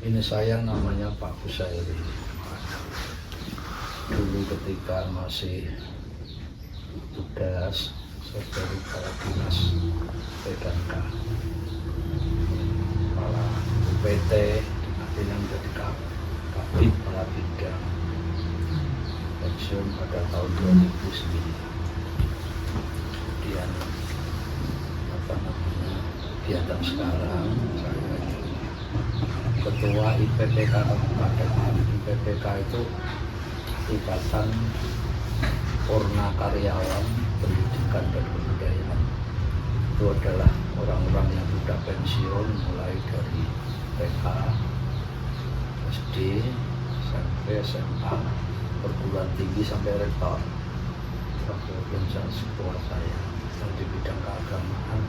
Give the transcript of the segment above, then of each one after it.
Ini saya namanya Pak Busairi. Dulu ketika masih tugas sebagai kepala dinas PKK, kepala UPT, nantinya menjadi kabid kepala bidang, pensiun pada tahun 2009. Kemudian kegiatan sekarang saya ketua IPPK Kabupaten. IPPK itu Ikatan Purna Karyawan Pendidikan dan Kebudayaan. Itu adalah orang-orang yang sudah pensiun mulai dari TK, SD, SMP, SMA, perguruan tinggi sampai rektor. Organisasi ketua saya dan di bidang keagamaan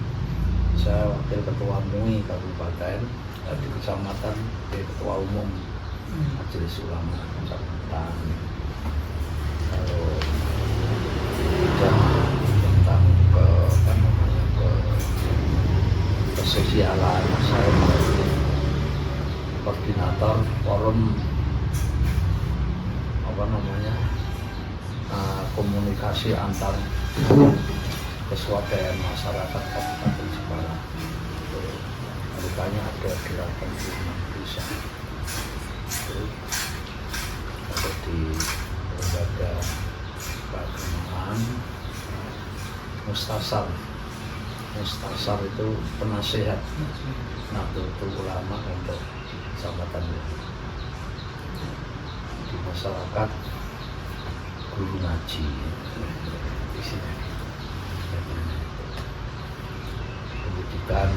saya wakil ketua MUI Kabupaten, di kecamatan di ketua umum Majelis Ulama Kecamatan. Kalau tentang kesosialan, saya menjadi koordinator forum komunikasi antar keswadayaan masyarakat Kabupaten Jepara. Rupanya ada 86 desa. Ada di lembaga keagamaan Mustasar. Mustasar itu penasehat Nahdlatul Ulama untuk kecamatan di masyarakat, guru ngaji di sini. Pendidikan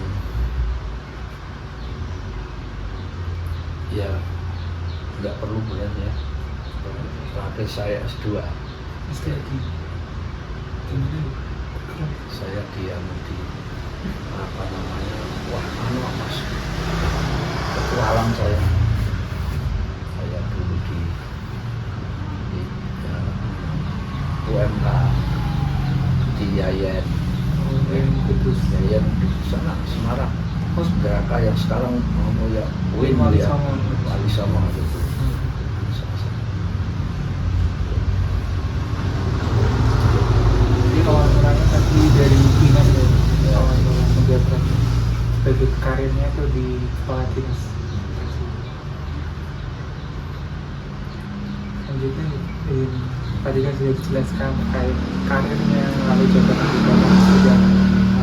ya nggak perlu bulan ya. Terakhir saya S2. Saya di Mas petualang saya dulu di UMK di Yayan di sana Semarang, Gerakan yang sekarang mau ya Win ya Wali Songo itu. Jadi kalau misalnya tadi dari dinas ya, menjabat bagi karirnya itu di kepala dinas. Selanjutnya tadi kan sudah dijelaskan terkait karirnya, lalu jabatan sudah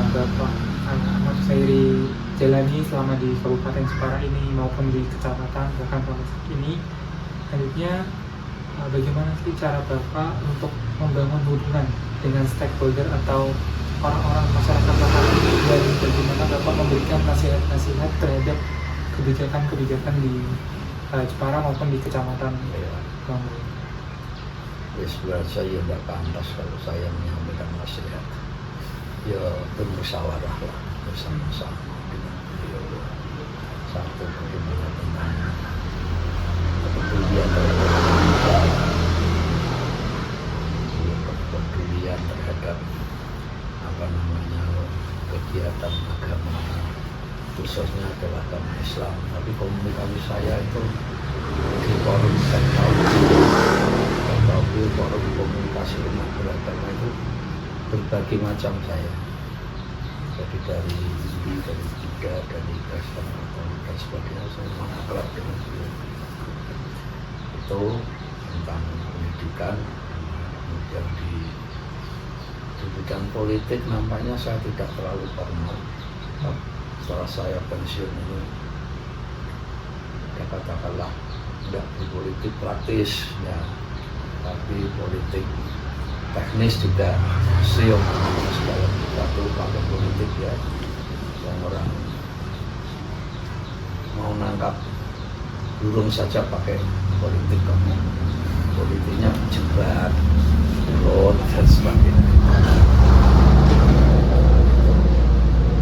Bapak Ahmad Busairi jalani selama di Kabupaten Jepara ini maupun di kecamatan bahkan sampai saat ini. Selanjutnya bagaimana sih cara Bapak untuk membangun hubungan dengan stakeholder atau orang-orang masyarakat lokal dan bagaimana Bapak memberikan nasihat-nasihat terhadap kebijakan-kebijakan di Jepara maupun di kecamatan Bang? Ya sebenarnya saya tidak pantas kalau saya menyampaikan nasihat. Ya bermusyawarah lah bersama-sama dengan beliau. Satu bagaimana tentang kepedulian terhadap kegiatan agama, khususnya adalah agama Islam. Tapi komunikasi saya itu di forum forum komunikasi umat beragama itu berbagai macam saya. Jadi dari Indi, dari Tiga, dari Kristen dan sebagainya, saya mengakrab dengan beliau. Itu tentang pendidikan. Kemudian di bidang politik nampaknya saya tidak terlalu pernah. Setelah saya pensiun ini, ya katakanlah tidak berpolitik praktis ya, tapi politik teknis juga siap segala sesuatu pakai politik ya. Yang orang mau nangkap burung saja pakai politik, kamu politiknya jebat, drone dan sebagainya.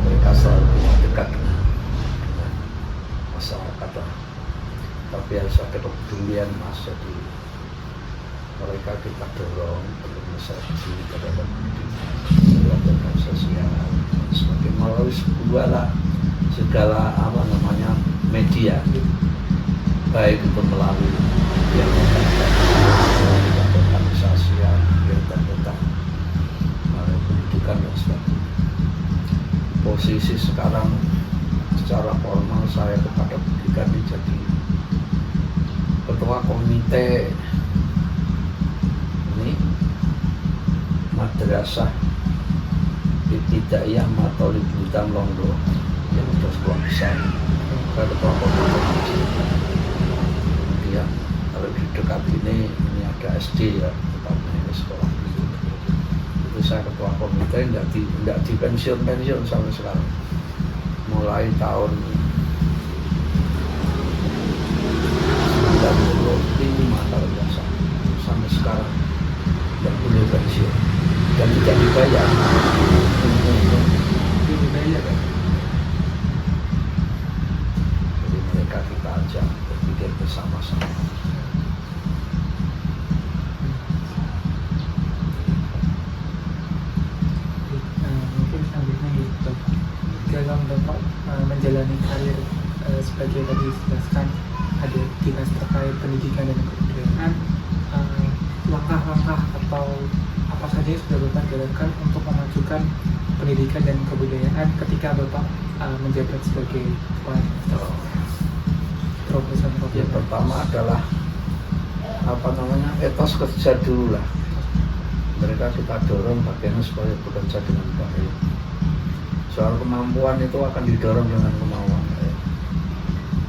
Mereka selalu dekat dengan masyarakat lah. Tapi harus ada kepedulian Mas, jadi mereka kita dorong organisasi terhadap pendidikan sosial sebagai melalui segala media baik itu melalui kegiatan organisasian, kegiatan pendidikan dan sebagainya. Posisi sekarang secara formal saya kepada pendidikan ini jadi ketua komite ini Madrasah Ibtidaiyah Matolib Butan Londo yang sudah sekolah besar. Saya ketua komite. Kemudian kalau di dekat ini ada SD ya, tempatnya ini sekolah dulu. Itu saya ketua komite, tidak di pensiun sampai sekarang. Mulai tahun 95 kalau tidak salah sampai sekarang tidak boleh pensiun dan tidak dibayar. Jadi mereka kita ajak berpikir bersama-sama. Mungkin selanjutnya gitu, dalam Bapak menjalani karir sebagai tadi dijelaskan ada dinas terkait pendidikan dan kebudayaan, langkah-langkah atau apa saja yang sudah Bapak jalankan untuk memajukan pendidikan dan kebudayaan ketika Bapak menjabat sebagai kepala terobosan Yang pertama adalah etos kerja dulu lah. Mereka kita dorong bagaimana supaya bekerja dengan baik. Soal kemampuan itu akan didorong dengan kemauan.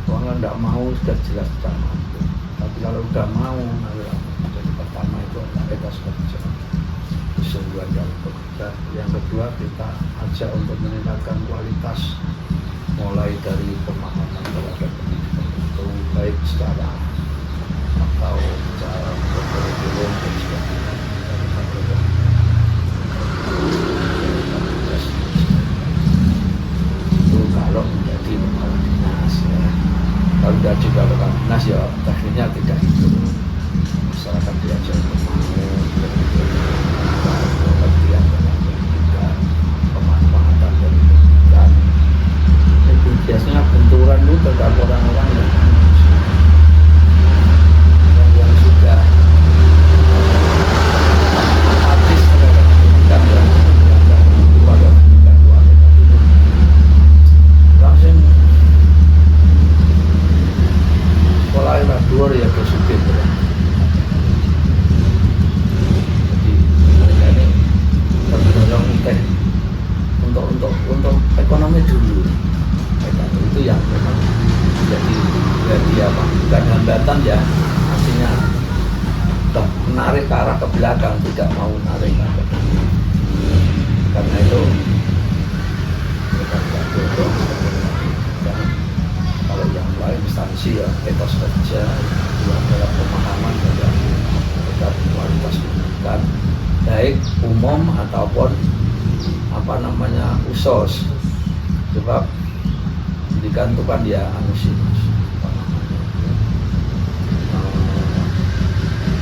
Kalau tidak mau sudah jelas tidak mampu. Tapi kalau sudah mau, jadi pertama itu adalah etos kerja, kesungguhan dalam bekerja. Yang kedua kita ajak untuk meningkatkan kualitas, mulai dari pemahaman terhadap pendidikan itu baik secara atau secara kurikulum dan sebagainya. Itu kalau menjadi kepala dinas ya. Kalau tidak juga kepala dinas ya tekniknya tidak itu. Masyarakat diajak untuk pengertian dalam pendidikan, pemanfaatan dari pendidikan. Itu biasanya benturan itu terhadap orang-orang yang sudah artis terhadap pendidikan dan kepada pendidikan langsung sekolah yang dua ya bersubit ya. Jadi mereka ini terdorong untuk ekonomi dulu. Itu yang memang jadi apa? Bukan hambatan ya, artinya menarik ke arah ke belakang, tidak mau menarik ke arah. Karena itu mereka tidak dorong. Dan kalau yang lain instansi ya etos kerja, yang dalam pemahaman dan terhadap kualitas pendidikan baik umum ataupun usos. Sebab pendidikan itu kan ya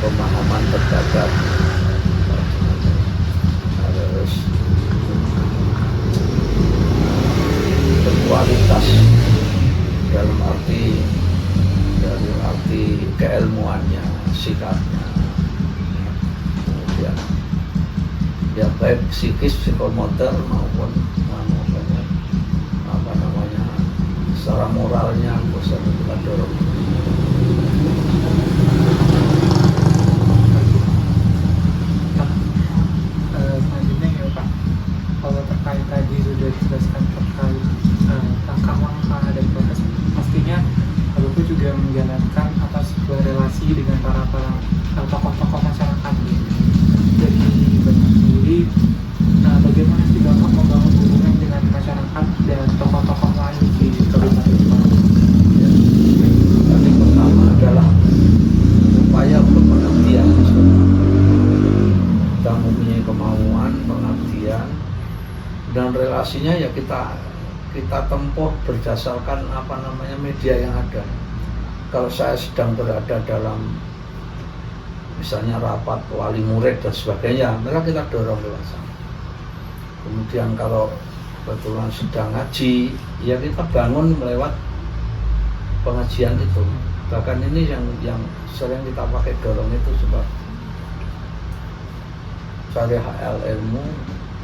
pemahaman terhadap harus berkualitas dalam arti keilmuannya, sikapnya, kemudian ya baik psikis, psikomotor maupun secara moralnya bisa kita dorong. Selanjutnya ya Pak, kalau terkait tadi sudah dijelaskan terkait langkah-langkah dan proses, pastinya Bapak juga menjalankan sebuah relasi dengan para tokoh-tokoh masyarakat. Jadi Bapak sendiri, bagaimana sih Bapak membangun hubungan dengan masyarakat dan tokoh-tokoh lain di Kabupaten Jepara? Ya, yang pertama adalah upaya untuk pengabdian. Kita mempunyai kemauan pengabdian dan relasinya ya kita tempuh berdasarkan media yang ada. Kalau saya sedang berada dalam misalnya rapat wali murid dan sebagainya, maka kita dorong lewat sana. Kemudian kalau kebetulan sedang ngaji, ya kita bangun lewat pengajian itu. Bahkan ini yang sering kita pakai dorong itu sebab cari hal ilmu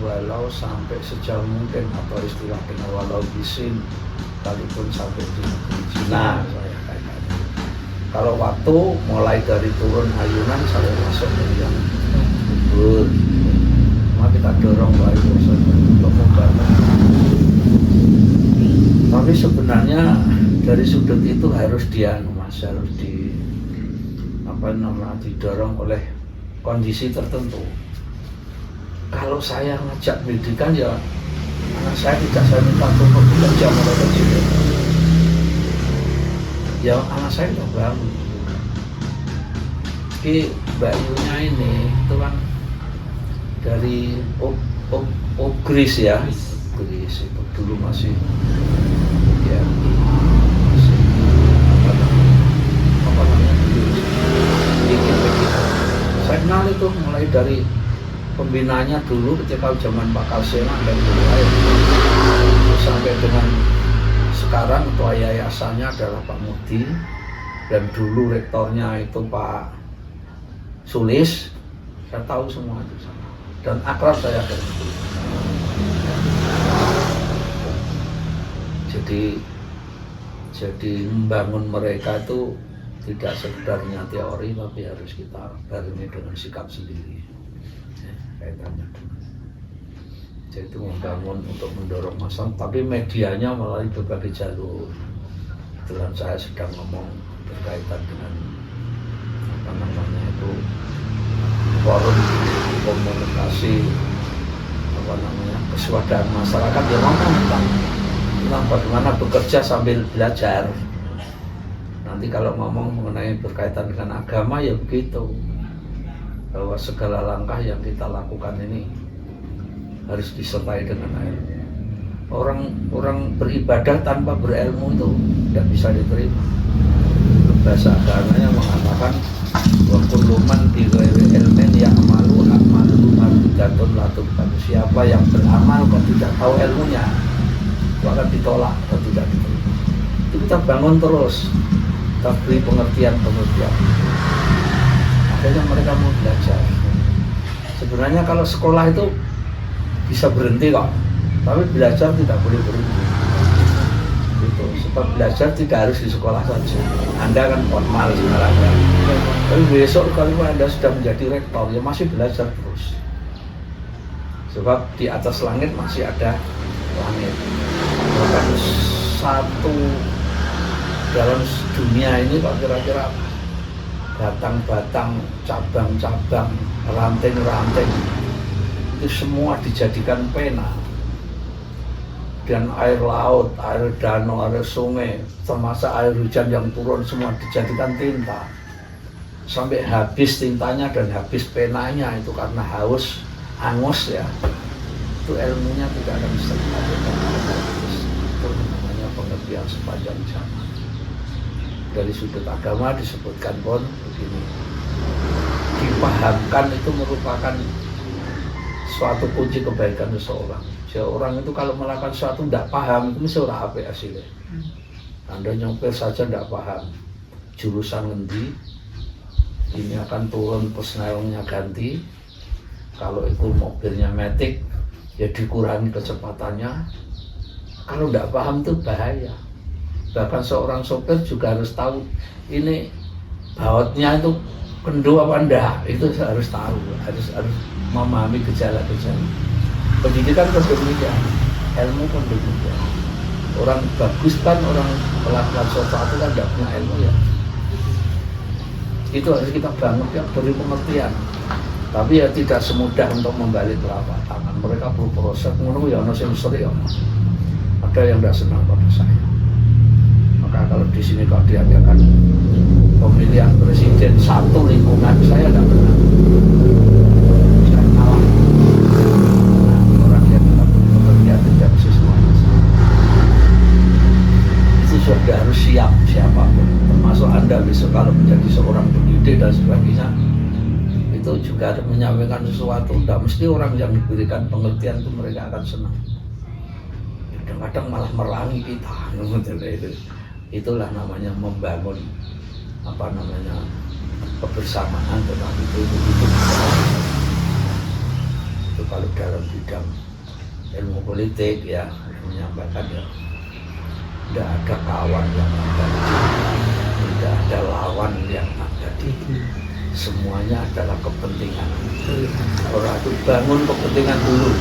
walau sampai sejauh mungkin, atau istilah dengan walau bisin sekalipun sampai di negeri Cina saya katakan. Kalau waktu mulai dari turun ayunan sampai masuk ke yang kubur, cuma kita dorong baik untuk membangun. Tapi sebenarnya dari sudut itu harus harus didorong oleh kondisi tertentu. Kalau saya ngajak pendidikan ya anak saya tidak saya minta untuk bekerja mulai kecil. Ya anak saya tidak bangun. Tapi Mbak Yunya ini itu kan dari Ogris ya. Ogris itu dulu masih ya apa namanya bikin. Saya kenal itu mulai dari pembinanya dulu ketika zaman Pak Kalsena dan mulai sampai dengan sekarang ketua yayasannya adalah Pak Mudi, dan dulu rektornya itu Pak Sulis. Saya tahu semua itu dan akrab saya dengan itu. Jadi membangun mereka itu tidak sekedarnya teori, tapi harus kita barengi dengan sikap sendiri. Kaitannya dengan jadi membangun untuk mendorong massa, tapi medianya melalui berbagai jalur. Dengan saya sedang ngomong berkaitan dengan apa namanya itu forum komunikasi apa namanya kesuadaan masyarakat yang ngomong tentang bagaimana bekerja sambil belajar. Nanti kalau ngomong mengenai berkaitan dengan agama ya begitu, bahwa segala langkah yang kita lakukan ini harus disertai dengan ilmu. Orang beribadah tanpa berilmu itu tidak bisa diterima. Bahasa agamanya mengatakan wa kullu man bi ghairi ilmin ya'malu amalu mardudatun latubkan. Siapa yang beramal kok tidak tahu ilmunya, itu akan ditolak atau tidak diterima. Itu kita bangun terus, kita beri pengertian. Akhirnya mereka mau belajar. Sebenarnya kalau sekolah itu bisa berhenti kok, tapi belajar tidak boleh berhenti. Itu sebab belajar tidak harus di sekolah saja. Anda kan formal sekarang ya. Tapi besok kalau Anda sudah menjadi rektor ya masih belajar terus. Sebab di atas langit masih ada langit. Bahkan satu dalam dunia ini kok kira-kira batang-batang, cabang-cabang, ranting-ranting itu semua dijadikan pena, dan air laut, air danau, air sungai, termasuk air hujan yang turun semua dijadikan tinta. Sampai habis tintanya dan habis penanya itu karena haus, angus ya. Itu ilmunya tidak akan bisa dilakukan. Itu namanya pengertian sepanjang zaman. Dari sudut agama disebutkan pun begini, dipahamkan itu merupakan suatu kunci kebaikan seseorang. Seorang itu kalau melakukan sesuatu tidak paham itu mesti ora apik hasilnya. Anda nyopir saja tidak paham jurusan ngendi, ini akan turun persnelnya ganti, kalau itu mobilnya matic ya dikurangi kecepatannya. Kalau tidak paham itu bahaya. Bahkan seorang sopir juga harus tahu ini bautnya itu kendu apa enggak, itu harus tahu, harus memahami gejala-gejala. Pendidikan pun demikian, ilmu pun demikian. Orang bagus kan, orang melakukan sesuatu kan tidak punya ilmu ya. Itu harus kita bangun ya, beri pengertian. Tapi ya tidak semudah untuk membalik telapak tangan. Mereka perlu proses. Menurut ya, ada yang tidak senang pada saya. Maka kalau di sini kalau diadakan pemilihan presiden satu lingkungan, saya tidak benar. Saya kalah. Orang yang tidak bekerja tidak bisa semuanya. Itu sudah harus siap siapapun, termasuk Anda besok kalau menjadi seorang pendidik dan sebagainya. Itu juga menyampaikan sesuatu. Tidak mesti orang yang diberikan pengertian itu mereka akan senang. Kadang-kadang malah merangi kita. Itulah namanya membangun apa namanya kebersamaan, tetapi itu kalau dalam bidang ilmu politik ya menyampaikan ya tidak ada kawan yang abadi, tidak ada lawan yang abadi, semuanya adalah kepentingan. Orang itu bangun kepentingan dulu.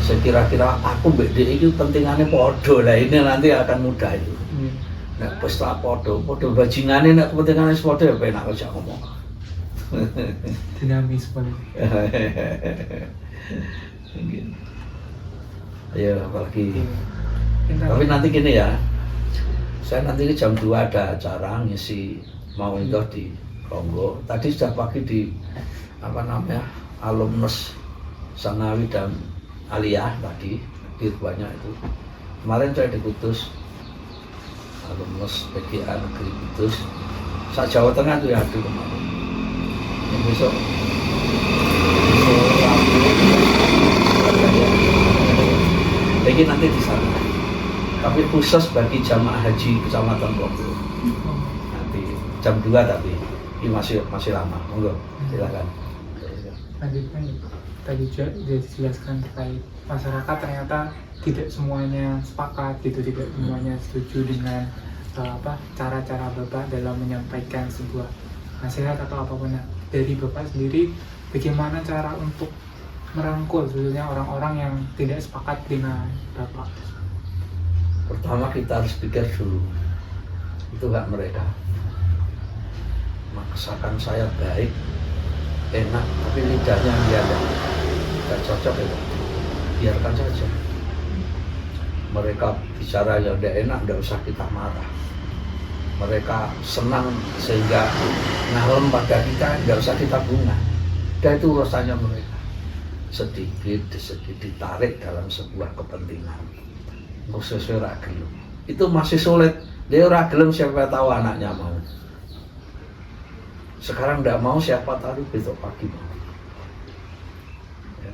Sekira-kira aku beda itu pentingannya podo lah, ini nanti akan mudah itu. Nah, setelah podo bajingannya nak kepentingannya podo ya penak aja ngomong. Dinamis banget. Ya apalagi. Tapi nanti gini ya, saya nanti jam 2 ada acara ngisi mau itu di Kongo. Tadi sudah pagi di apa namanya alumnus Sanawi dan Aliyah tadi di banyak itu. Kemarin saya di Kudus, alumnus PGA Negeri Kudus. Jawa Tengah tuh ya aduh kemarin. Yang besok lagi nanti di sana. Tapi khusus bagi jamaah haji Kecamatan Kongo. Nanti jam 2 tapi ini masih lama. Monggo silakan. Lanjutnya tadi juga dijelaskan terkait masyarakat ternyata tidak semuanya sepakat gitu, tidak semuanya setuju dengan cara-cara Bapak dalam menyampaikan sebuah nasihat atau apapun. Dari Bapak sendiri bagaimana cara untuk merangkul sebetulnya orang-orang yang tidak sepakat dengan Bapak? Pertama kita harus pikir dulu, itu hak mereka. Maksakan saya baik, enak, tapi lidahnya dia tidak cocok ya, biarkan saja. Mereka bicara yang tidak enak, tidak usah kita marah. Mereka senang sehingga ngalem pada kita, tidak usah kita bunga. Dan itu urusannya mereka. Sedikit ditarik dalam sebuah kepentingan. Sesuai ragilum. Itu masih sulit. Dia ragilum siapa tahu anaknya mau. Sekarang tidak mau, siapa tahu besok pagi mau. Ya.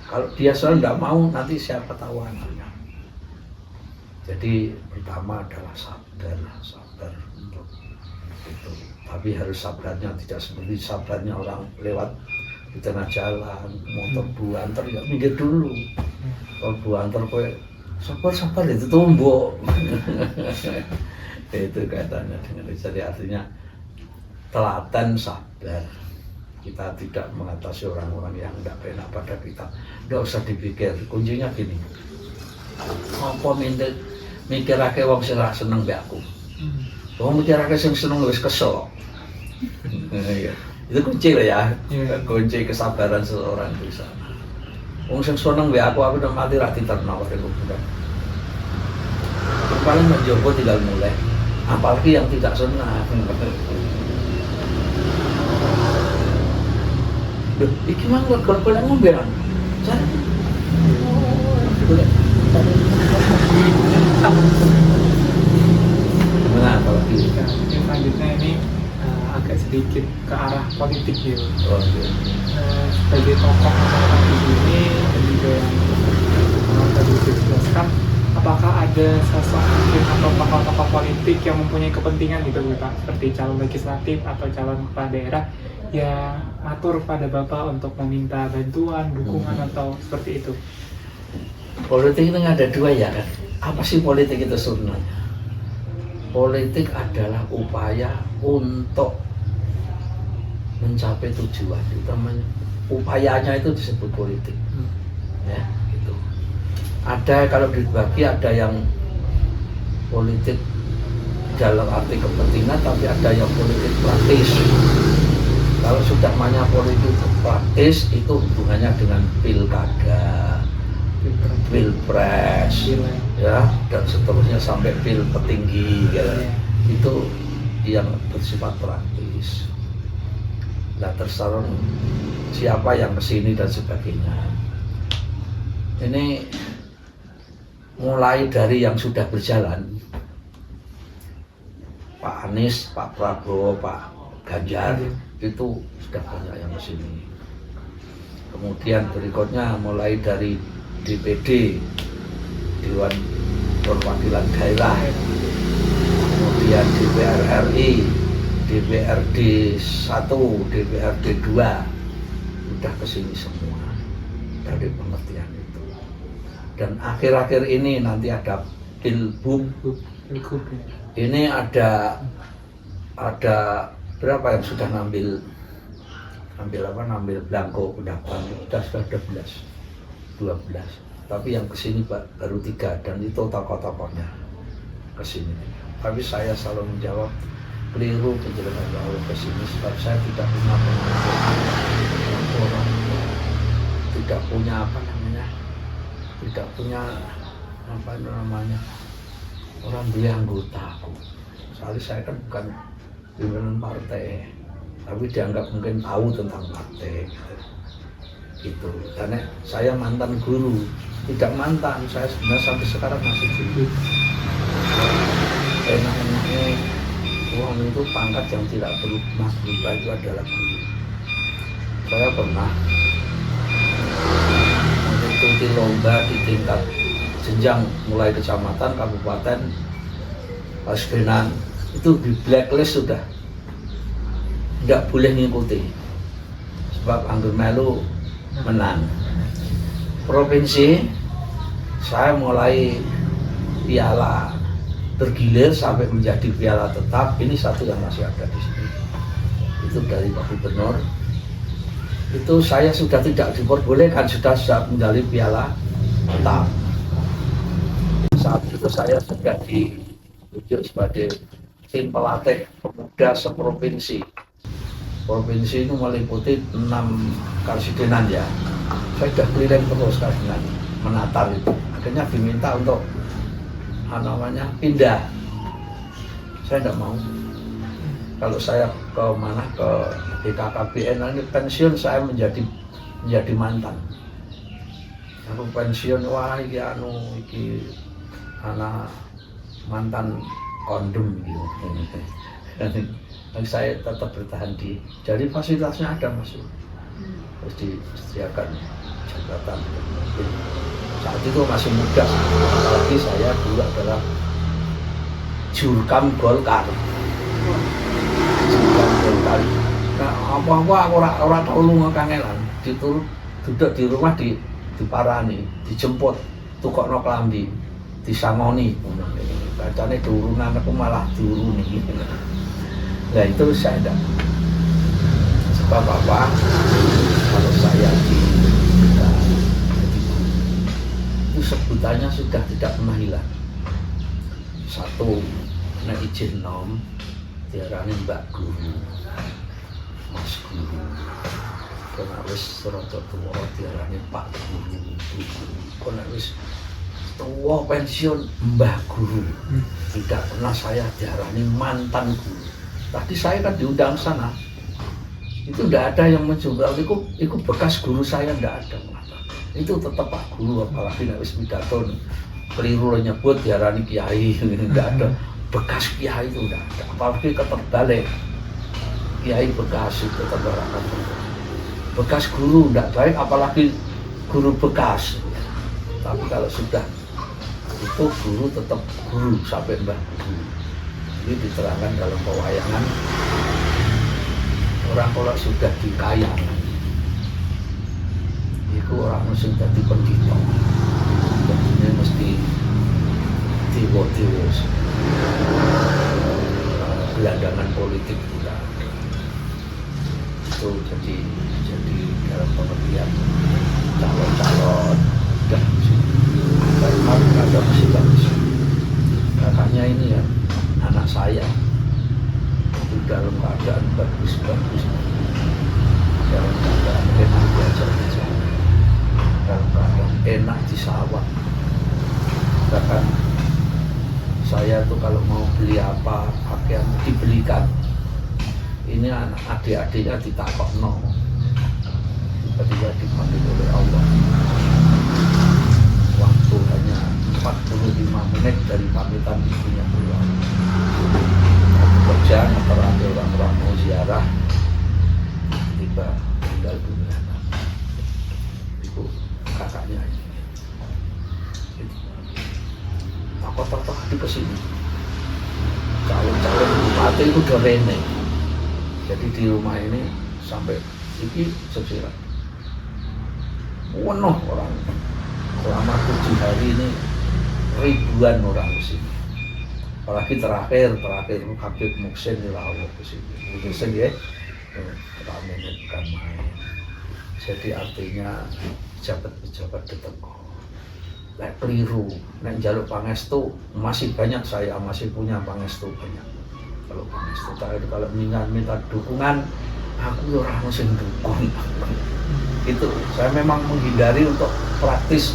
Kalau dia sekarang tidak mau, nanti siapa tahu anaknya. Jadi pertama adalah sabar untuk itu. Tapi harus sabarnya tidak seperti sabarnya orang lewat di tengah jalan, motor buanter ya minggir dulu. Kalau buanter kok sabar itu tumbuk. Itu katanya dengan jadi artinya telaten sabar. Kita tidak mengatasi orang-orang yang tidak enak pada kita. Tidak usah dipikir. Kuncinya gini. Apa mikirake wong sing ra seneng mbek aku. Wong mikirake sing seneng wis kesel. Itu kunci lah ya. Kunci kesabaran seseorang itu sana. Wong sing seneng mbek aku udah mati ra diterno kok bukan. Paling menjogo tinggal mulai. Apalagi yang tidak senang. Duh, iki mah gol-golan ngombe kan. Nah, apalagi selanjutnya ini agak sedikit ke arah politik ya. Sebagai tokoh masyarakat di sini dan juga yang tadi dijelaskan, apakah ada sosok mungkin atau tokoh-tokoh politik yang mempunyai kepentingan gitu Pak, seperti calon legislatif atau calon kepala daerah yang atur pada Bapak untuk meminta bantuan, dukungan atau seperti itu? Politik itu ada dua ya kan. Apa sih politik itu sebenarnya? Politik adalah upaya untuk mencapai tujuan. Itu namanya upayanya itu disebut politik. Ya, gitu. Ada kalau dibagi ada yang politik dalam arti kepentingan, tapi ada yang politik praktis. Kalau sudah banyak politik praktis itu hubungannya dengan pilkada, pilpres, ya, dan seterusnya sampai pil petinggi, ya. Itu yang bersifat praktis. Nah, terserah siapa yang kesini dan sebagainya. Ini mulai dari yang sudah berjalan, Pak Anies, Pak Prabowo, Pak Ganjar, itu sudah banyak yang kesini. Kemudian berikutnya mulai dari DPD, Dewan Perwakilan Daerah, kemudian DPR RI, DPRD 1, DPRD 2 udah kesini semua dari pengertian itu. Dan akhir-akhir ini nanti ada Pilbum. Ini ada berapa yang sudah ngambil belangko pendaftaran, sudah 12. Tapi yang kesini baru 3 dan itu tokoh-tokohnya kesini. Tapi saya selalu menjawab keliru penjelasan Allah kesini sebab saya tidak punya orang, tidak punya orang dia anggota. Soalnya saya kan bukan pimpinan partai, tapi dianggap mungkin tahu tentang partai gitu. Karena saya mantan guru, tidak mantan, saya sebenarnya sampai sekarang masih guru. Enak-enaknya uang itu pangkat yang tidak berubah itu adalah guru. Saya pernah mengikuti lomba di tingkat jenjang mulai kecamatan, kabupaten, pasdenan, itu di blacklist sudah tidak boleh mengikuti sebab anggur melu menang. Provinsi saya mulai piala bergilir sampai menjadi piala tetap. Ini satu yang masih ada di sini, itu dari Pak Gubernur. Itu saya sudah tidak diperbolehkan, sudah menjadi piala tetap. Saat itu saya sudah ditunjuk sebagai tim pelatih pemuda seprovinsi. Provinsi itu meliputi 6 karsidenan ya. Saya sudah keliling terus karsidenan menatar itu. Akhirnya diminta untuk pindah. Saya tidak mau. Kalau saya ke mana, ke BKKBN ini pensiun, saya menjadi mantan. Aku pensiun, wah iki anak mantan kondom gitu. Dan saya tetap bertahan jadi fasilitasnya ada masuk. Terus disediakan jabatan. Saat itu masih muda, apalagi saya dulu adalah jurkam Golkar. Nah, apa-apa orang tahu lu kangenan, duduk di rumah diparani, dijemput, tukokno klambi, disangoni. Bacane turunan aku malah turun nih. Nah itu saya enggak. Sebab apa? Kalau saya itu sebutannya sudah tidak pernah hilang. Satu, nek izin nom, diarani Mbak Guru, Mas Guru. Kena wis rada tuwa diarani Pak Guru. Kena wis tua pensiun Mbah Guru. Tidak pernah saya diarani mantan guru. Tadi saya kan diundang sana. Itu tidak ada yang mencoba. Itu bekas guru saya tidak ada. Itu tetap Pak Guru, apalagi nek wis pidato keliru nyebut diarani kiai, tidak ada. Bekas kiai itu tidak ada. Apalagi keterbalik. Kiai bekas itu terbarakan. Bekas guru tidak baik, apalagi guru bekas. Tapi kalau sudah itu guru tetap guru sampai Mbah Guru. Ini diterangkan dalam pewayangan. Orang kalau sudah dikayang, itu orang mesti jadi pendito. Jadi mesti dewa-dewa. Gelandangan politik juga. Itu jadi dalam pengertian calon-calon dan ada masih bagus. Kakaknya ini ya anak saya itu dalam keadaan bagus, dalam keadaan enak diajar, dalam keadaan enak di sawah. Bahkan saya tuh kalau mau beli apa pakaian dibelikan. Ini anak adik-adiknya ditakokno, tiba-tiba dipanggil oleh Allah. Waktu hanya 45 menit dari pamitan ibunya keluar. Kerja terakhir orang mau ziarah, tiba meninggal dunia. Itu kakaknya ini. Aku tertarik di kesini. Calon-calon bupati itu udah rene. Jadi di rumah ini sampai ini sesirat penuh orang. Selama 7 hari ini ribuan orang ke sini. Apalagi terakhir Habib Muksin Rawuh ke sini. Muksin ya, rame bukan main. Jadi artinya pejabat-pejabat diteko. Nek keliru, nek njaluk pangestu masih banyak, saya masih punya pangestu banyak. Kalau pangestu kalau minta dukungan, aku ora ono sing dukung. Itu saya memang menghindari untuk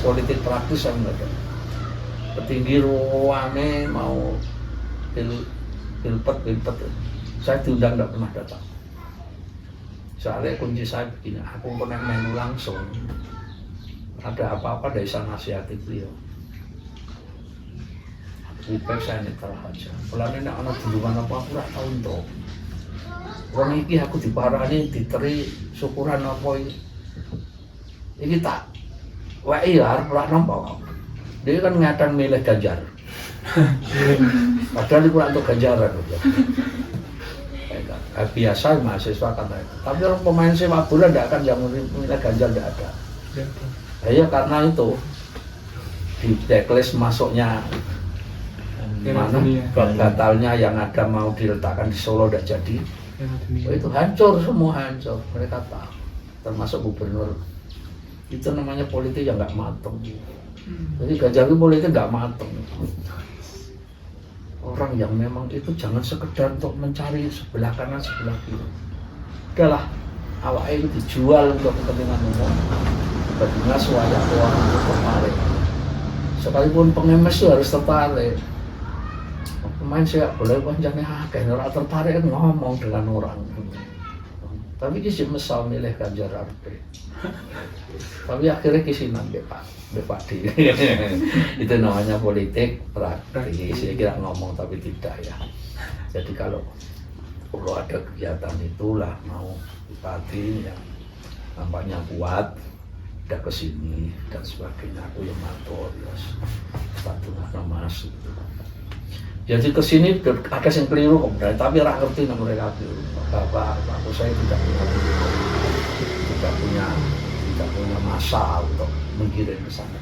politik praktis saya enggak ada. Petinggi ruame mau pilpet, saya diundang enggak pernah datang. Soalnya kunci saya begini, aku pernah menu langsung. Ada apa-apa dari sana nasihati beliau. Lebih baik saya netral aja. Kalau ini anak duluan apa aku tak tahu untuk. Orang ini aku diparani, diteri syukuran apa ini. Ini tak, wah iya harus pernah nampak. Dia kan ngadang milih Ganjar. Padahal itu untuk ganjaran. Biasa mahasiswa kata itu. Tapi orang pemain sepak bola tidak akan yang milih Ganjar, tidak ada. Ya karena itu di checklist masuknya mana batalnya yang ada mau diletakkan di Solo tidak jadi. Itu hancur, semua hancur. Mereka tahu, termasuk gubernur. Itu namanya politik yang nggak mateng. Jadi Ganjar itu politik nggak mateng. Orang yang memang itu jangan sekedar untuk mencari sebelah kanan sebelah kiri. Udahlah, awak itu dijual untuk kepentingan umum. Bagaimana suara orang itu tertarik. Sekalipun pengemis itu harus tertarik. Pemain sepak bola pancene akeh ora tertarik ngomong dengan orang. Tapi kisi mesal milih Ganjar Arbe. Tapi akhirnya kisinan deh Pak D. Itu namanya politik praktis. Saya kira ngomong tapi tidak ya. Jadi kalau ada kegiatan itulah mau bupati yang nampaknya kuat, udah kesini dan sebagainya. Aku yang matur ya, satu nama masuk. Jadi kesini ada yang keliru kemudian, tapi orang ngerti nama mereka keliru. Bapak, aku saya tidak punya masa untuk menggiring ke sana.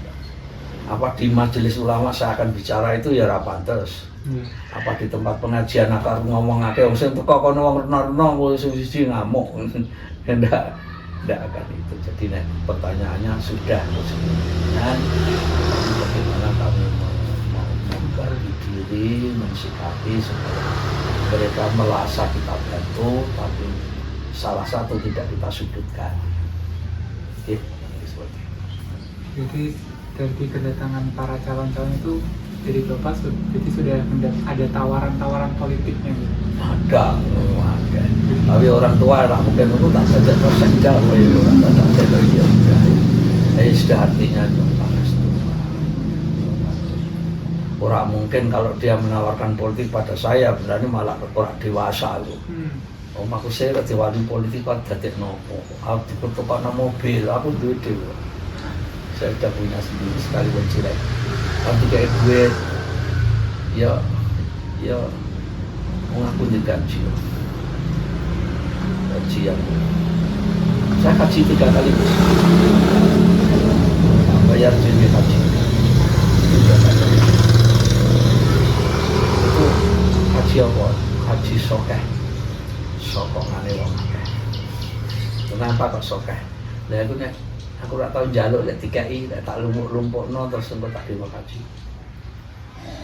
Apa di majelis ulama saya akan bicara itu ya rapantes. Apa di tempat pengajian akar ngomong akeh wong sing teko kono wong reno-reno siji ngamuk. Ndak akan itu. Jadi nek pertanyaannya sudah dan bagaimana kami mau membagi diri, mensikapi supaya mereka merasa kita bantu, tapi salah satu tidak kita sudutkan. Oke, seperti itu. Jadi dari kedatangan para calon-calon itu jadi Bapak jadi sudah ada tawaran-tawaran politiknya gitu? Ada. Tapi orang tua lah mungkin itu tak saja tersenjal, orang tak saja dia sudah artinya orang mungkin kalau dia menawarkan politik pada saya berarti malah orang dewasa loh. Aku saya diwali politik kan jadi nopo. Aku dipertukar mobil, aku duit. Saya sudah punya sendiri sekali mencilek. Tapi kayak duit, ya mengaku digaji. Gaji yang saya haji 3 kali. Bayar jadi haji. Itu haji apa? Haji sokeh. Sokongane wong akeh. Kenapa kok sokeh? Lah aku ora tau njaluk lek dikai, lek tak lumpuk-lumpukno terus engko tak dewa kaji.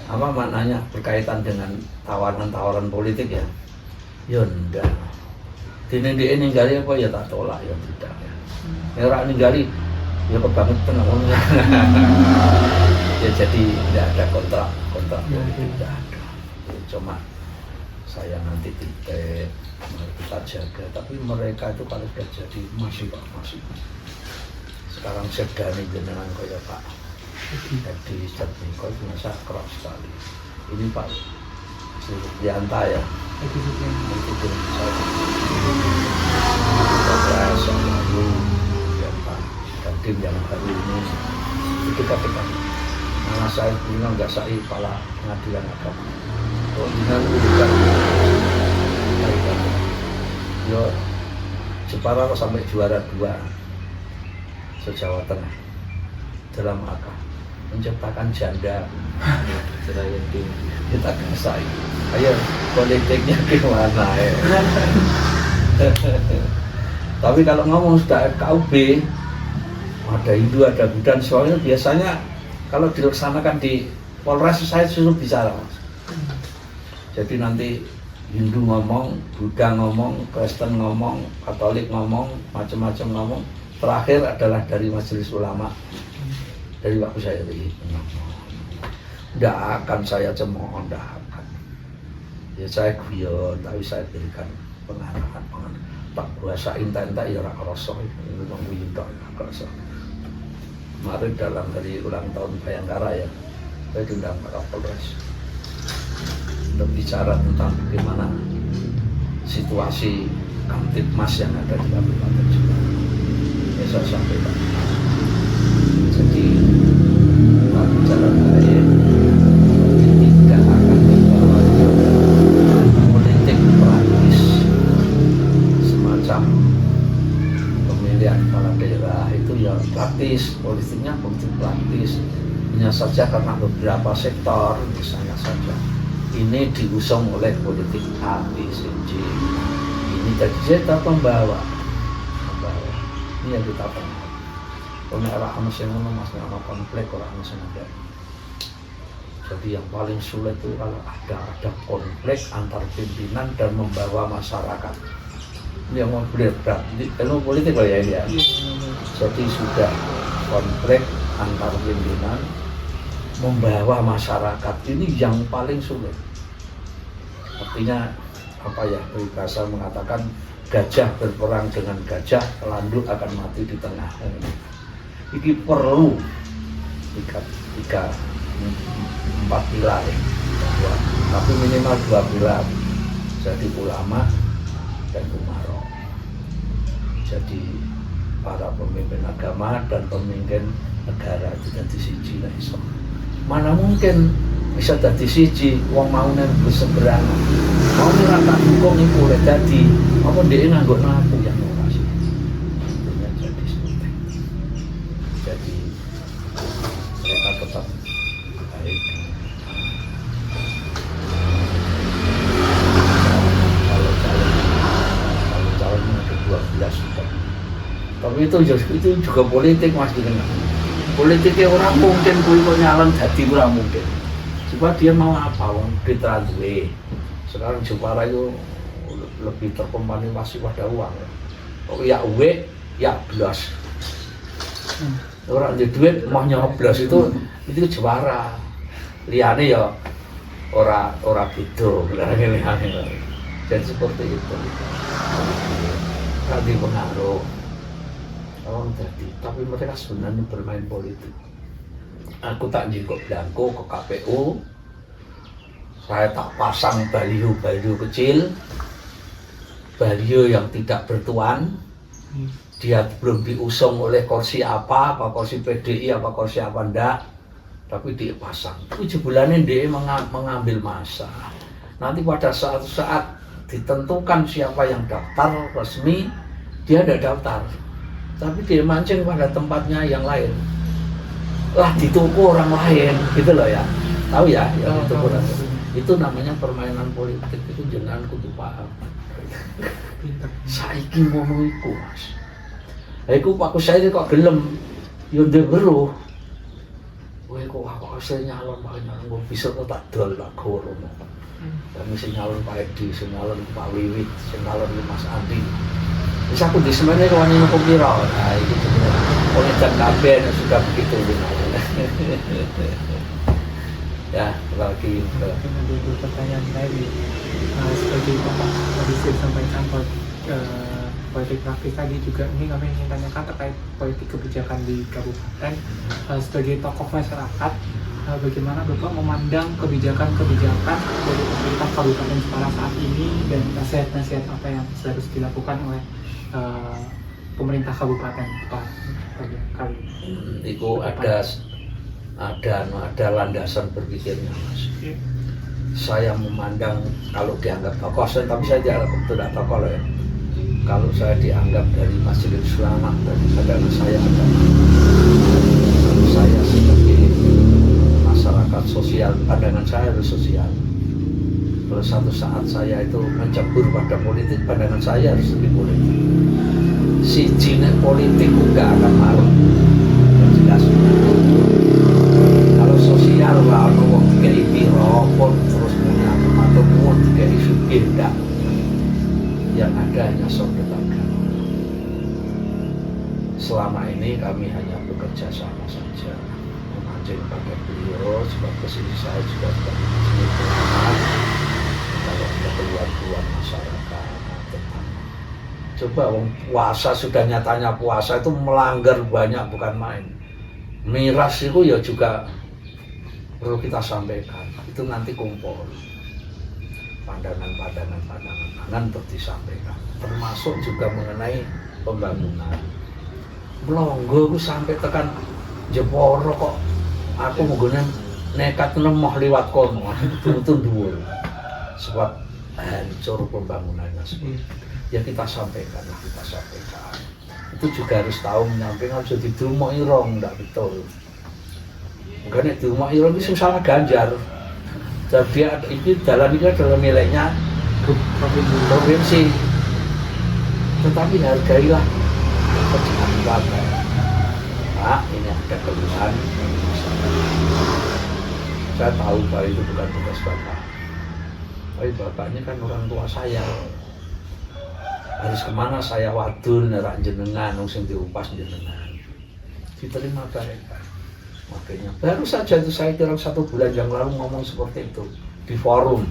Apa maknanya berkaitan dengan tawaran-tawaran politik ya? Ya ndak. Dene ndek ninggali apa ya tak tolak ya tidak ya. Ya ora ninggali ya kebangetan ngono. Ya jadi tidak ada kontrak politik tidak ada. Ya, cuma saya nanti titip kita jaga, tapi mereka itu kalau sudah jadi masih. Sekarang sedani jenengan kaya Pak Edi Jatmiko itu masa keras sekali. Ini Pak Suryanta ya. Itu saya lalu dan Pak Dandim yang baru ini itu ketika malah saya bilang nggak saya kepala pengadilan agama. Dengan bukan Jepara kok sampai juara 2 se-Jawa Tengah dalam angka menciptakan janda. Kita kasih. Ayo politiknya gimana ya? Tapi kalau ngomong sudah FKUB, ada Hindu, ada Buddha, soalnya biasanya kalau dilaksanakan di Polres saya suruh bicara, Mas. Jadi nanti Hindu ngomong, Buddha ngomong, Kristen ngomong, Katolik ngomong, macam-macam ngomong. Terakhir adalah dari Majelis Ulama, dari waktu saya ini. Tidak akan saya cemooh, tidak akan. Ya saya guyon, tapi saya berikan pengarahan. Tak bahasa inta-inta ya ora krasa, itu guyon tok ora krasa. Kemarin dalam hari ulang tahun Bayangkara ya, saya diundang Pak Kapolres untuk bicara tentang bagaimana situasi Kamtibmas yang ada di Kabupaten Jepara. Ya saya sampaikan. Jadi Pak bicara lain tidak akan membawa politik praktis semacam pemilihan kepala daerah itu ya praktis, politiknya politik praktis. Hanya saja karena beberapa sektor misalnya saja ini diusung oleh politik A, B, C, D. Ini jadi kita pembawa. Ini yang kita pernah. Kalau arah mesin mas nama konflik orang mesin ada. Jadi yang paling sulit itu kalau ada konflik antar pimpinan dan membawa masyarakat. Ini yang mau berat. Ilmu politik loh ya ini ya. Jadi sudah konflik antar pimpinan membawa masyarakat ini yang paling sulit. Artinya apa ya, peribahasa mengatakan gajah berperang dengan gajah, landuk akan mati di tengah. Ini perlu 3-4 pilar ya. Tapi minimal 2 pilar. Jadi ulama dan umaro. Jadi para pemimpin agama dan pemimpin negara itu jadi siji lah iso. Mana mungkin bisa jadi siji wong mau nang berseberangan. Mau ora tak dukung iku oleh dadi apa dhek nganggo naku yang ora sih. Artinya jadi seperti. Jadi mereka tetap baik. Kalau calonnya ada 12 sudah. Tapi itu juga politik Mas dengan politiknya orang mungkin kui kok nyalon jadi orang mungkin. Coba dia mau apa? Kita duwe. Sekarang Jepara itu lebih terkompani masih pada uang. Oh ya uwe, ya belas. Orang di duit mau nyoblos itu Jepara. Liane ya ora gitu. Jadi seperti itu. Tadi pengaruh. Orang jadi, tapi mereka sebenarnya bermain politik. Aku tak jengkok belangko ke KPU, saya tak pasang baliho kecil, baliho yang tidak bertuan. Dia belum diusung oleh kursi apa kursi PDI, apa kursi apa ndak, tapi dia pasang. 7 bulannya dia mengambil masa. Nanti pada saat ditentukan siapa yang daftar resmi, dia ada daftar. Tapi dia mancing pada tempatnya yang lain. Lah di toko orang lain, gitu loh ya. Tahu ya, yang itu orang. Itu namanya permainan politik, itu jangan kudu paham. Saiki ngono iku, Mas. Lah iku Pak Kusai kok gelem yo ndek weruh. Kowe kok saya nyalon kok bisa tak dol tak goro. Kami sing nyalon Pak Edi, sing nyalon Pak Wiwit, sing nyalon Mas Andi. Wis aku di semennya kawani nopo pira. Nah, itu oleh dan kabeh sudah begitu ya, lagi pertanyaan saya seperti Bapak tadi sampaikan politik praktis tadi juga, ini kami ingin tanyakan terkait politik kebijakan di kabupaten. Sebagai tokoh masyarakat, bagaimana Bapak memandang kebijakan-kebijakan dari pemerintah Kabupaten Jepara saat ini dan nasihat-nasihat apa yang harus dilakukan oleh pemerintah Kabupaten Jepara kali ini? Itu ada landasan berpikirnya, Mas. Saya memandang kalau dianggap tokoh, tapi saya tidak tokoh loh ya. kalau saya dianggap dari Majelis Ulama dan pandangan saya adalah kalau saya sebagai masyarakat sosial, pandangan saya harus sosial. Kalau satu saat saya itu mencebur pada politik, pandangan saya harus lebih politik. Si jinak politik juga akan malu. Jelas. Kalau sosial lah, orang kayak pirokon terus punya atau mau kayak isu beda. Yang ada hanya saudara. Selama ini kami hanya bekerja sama saja, memancing pada beliau, sebab kesini saya juga sudah memancing kalau ada keluhan-keluhan masyarakat tentang coba puasa sudah nyatanya puasa itu melanggar banyak, bukan main. Miras itu ya juga perlu kita sampaikan, itu nanti kumpul pandangan untuk disampaikan, termasuk juga mengenai pembangunan. Melonggo aku sampai tekan Jeporo kok aku menggunakan nekat nemoh liwat kono itu dhuwur sebab hancur pembangunannya semua. Ya kita sampaikan itu juga harus tahu menyampaikan, harus didumok irong, tidak betul. Makanya didumok irong itu susah ganjar. Jadi ini dalam miliknya provinsi, tetapi hargailah pekerjaan warga. Pak, ini ada keluhan. Saya tahu bahwa itu bukan tugas bapak. Tapi bapaknya kan orang tua saya. Harus kemana saya wadul nerak jenengan, sing diupas jenengan. Diterima baik. Makanya baru saja itu saya kira 1 bulan yang lalu ngomong seperti itu di forum.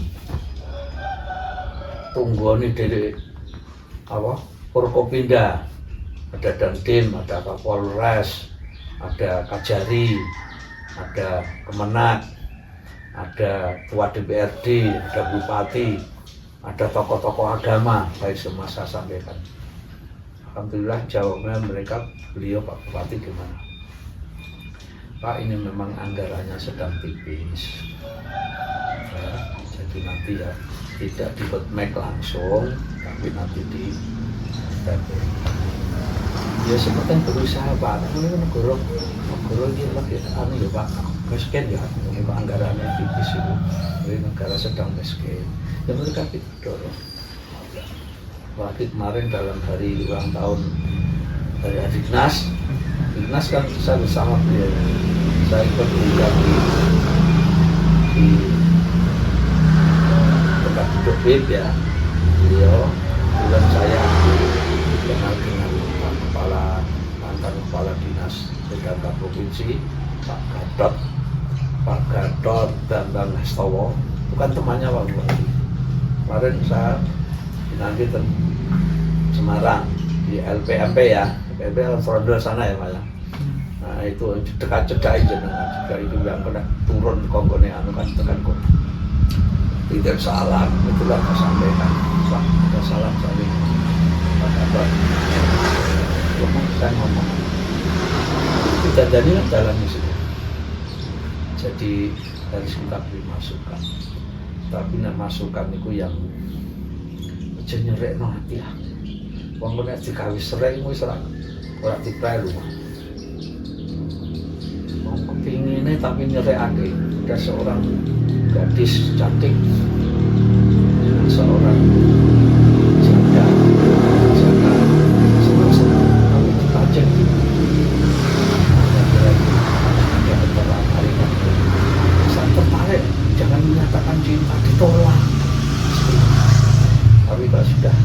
Tunggoni dari apa? Forkopinda, ada Dandim, ada Kapolres, ada Kajari, ada Kemenak, ada Ketua DPRD, ada Bupati, ada tokoh-tokoh agama, baik semua saya sampaikan. Alhamdulillah jawabnya mereka, beliau Pak Bupati gimana? Pak, ini memang anggarannya sedang tipis. Ya, jadi nanti ya tidak di make langsung, tapi nanti di ya seperti yang berusaha Pak. Ini negara ini lagi anu ya Pak, miskin ya, ini anggarannya tipis itu. Jadi negara sedang miskin. Ya mereka kita dorong. Waktu kemarin dalam hari ulang tahun dari Adiknas kan saya bersama beliau. Saya ikut diundang di tempat duduk BIP ya. Beliau bilang saya dikenal dengan mantan kepala dinas PDAK provinsi Pak Gatot Bambang Hastowo, bukan temannya Pak Bupati. Kemarin saya nanti di Semarang di LPMP ya, LPMP Frondol sana ya Pak ya. Nah itu dekat-dekat jenengan juga itu yang pernah turun kongkone anu kan tekan kok. Tidak salam, itulah saya sampaikan. Pak, ada salam saling. Pak Gatot. Saya ngomong. Itu jadi kan jalan di sini. Jadi harus kita beri masukan. Tapi masukan itu yang aja nyerekno hati ya. Wong nek digawe serek wis ora diprelu. Wong kepingine tapi nyerekake. Ada seorang gadis cantik, seorang janda senang tapi dipajak gitu. Saat tertarik jangan menyatakan cinta, ditolak. Tapi kalau sudah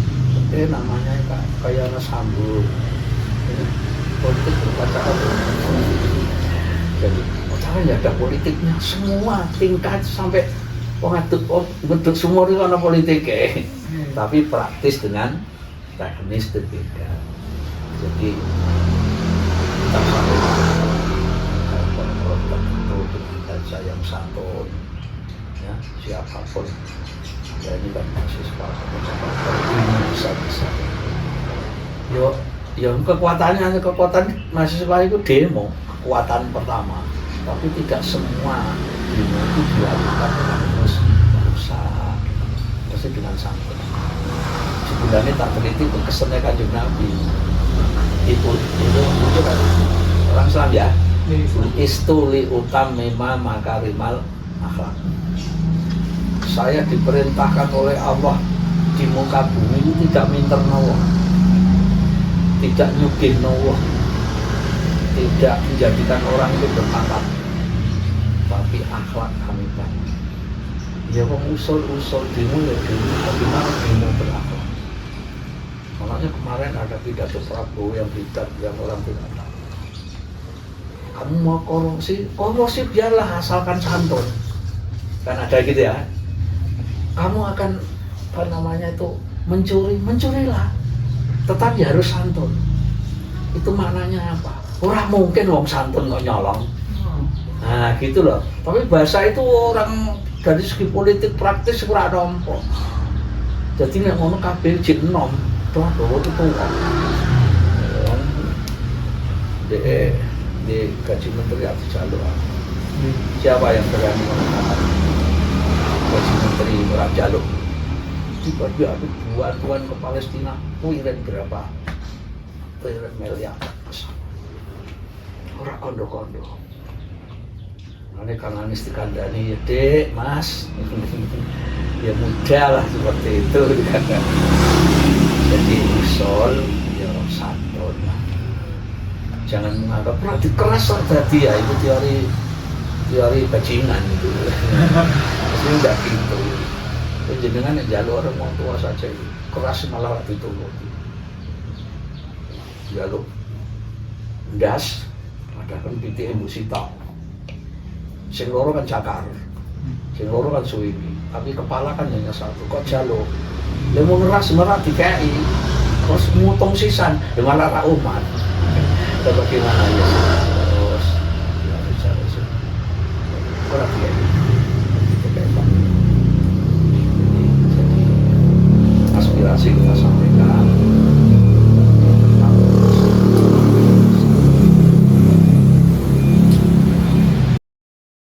namanya kayak anak sambung politik berpacaran, jadi pacaran ya ada politiknya semua tingkat sampai bentuk semua itu ada politiknya, tapi praktis dengan teknis berbeda. Jadi kita sampai dengan saya yang santun ya, siapapun ya, ini kan mahasiswa ini bisa yo kekuatan mahasiswa itu demo, kekuatan pertama, tapi tidak semua demo itu dilakukan dengan berusaha, pasti dengan santun. sebenarnya tak teliti itu kesannya Kanjeng Nabi. Itu kan orang Islam ya. Istuli utamima makarimal akhlak. Saya diperintahkan oleh Allah di muka bumi itu tidak minter nawa, tidak nyugih nawa, tidak menjadikan orang itu berpangkat, tapi akhlak kami bangun. Ya kok usul demo ya demo, bagaimana demo berakhlak. Makanya kemarin ada pidato Prabowo yang bidat yang orang tidak tahu. Kamu mau korupsi biarlah asalkan santun. Kan ada gitu ya. Kamu akan apa namanya itu mencurilah, tetapi harus santun. Itu maknanya apa? Orang mungkin wong santun kok nyolong. Nah gitu loh. Tapi bahasa itu orang dari segi politik praktis ora nampa. Jadi nek ngono kabeh jek enom, Prabowo itu tuwa. Di gaji menteri atau jalur. Siapa yang berani mengatakan gaji menteri orang jalur? Tiba-tiba ada buat ke Palestina, kuiran berapa? Kuiran miliar. Orang kondo-kondo. Ini Kang Anies dikandani, ya dek, mas, ya mudah lah seperti itu. Jadi usul, ya santun lah. Jangan menganggap berarti keras lah tadi ya, itu teori bajingan itu. Maksudnya enggak gitu. Jenengan yang jalur orang mau tua saja, keras malah itu. Jalur das, ada kan PTM Musita. Sing loro kan cakar, sing loro kan suwimi, tapi kepala kan hanya satu. Kok jaluk? Dia mau ngeras merat DKI, terus mutung sisan, dia malah ra umat. Bagaimana ya? Terus, ya bicara sih. Orang DKI.